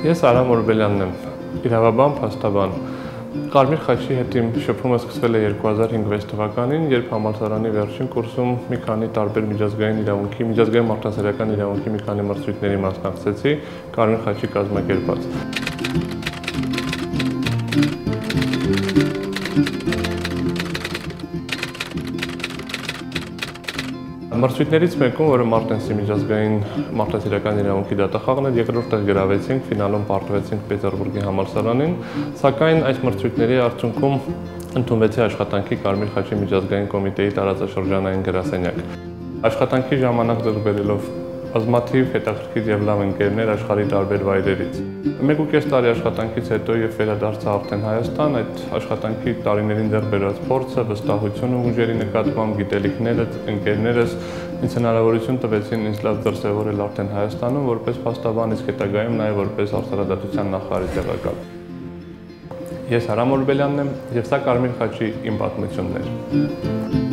Ես Արամ Օրբելյանն եմ, իրավաբան, փաստաբան։ Կարմիր խաչի հետ իմ շփումը սկսվել է 2005 թվականին, երբ համալսարանի վերջին կուրսում մի քանի տարբեր միջազգային մարդասիրական իրավունքի մի քանի մրցույթների մասնակցեցի Կարմիր խաչի կազմակերպած։ Մրցույթներից մեկում, որը Մարտենսի միջազգային մարդասիրական իրավունքի դատախաղն էր, երկրորդ տեղ գրավեցինք, ֆինալում պարտվեցինք Պետերբուրգի համալսարանին, սակայն այս մրցույթների արդյունքում ընդունվեցի աշխատանքի Կարմիր խաչի միջազգային կոմիտեի տարածաշրջանային գրասենյակ։ Աշխատանքի ժամանակ ձեռք բերելով բազմաթիվ հետաքրքիր եւ լավ ընկերներ աշխարհի տարբեր վայրերից։ 1.5 տարի աշխատանքից հետո եւ վերադարձա արդեն Հայաստան, այդ աշխատանքի տարիներին ձեռք բերած փորձը, վստահությունը ուժերի նկատմամբ, գիտելիքները, ընկերներս ինձ հնարավորություն տվեցին ինձ լավ դրսևորել արդեն Հայաստանում որպես փաստաբան, իսկ հետագայում նաեւ որպես արտարադատության նախարարի տեղակալ։ Ես Արամ Օրբելյանն եմ եւ սա Կարմիր խաչի իմ պատմությունն էր։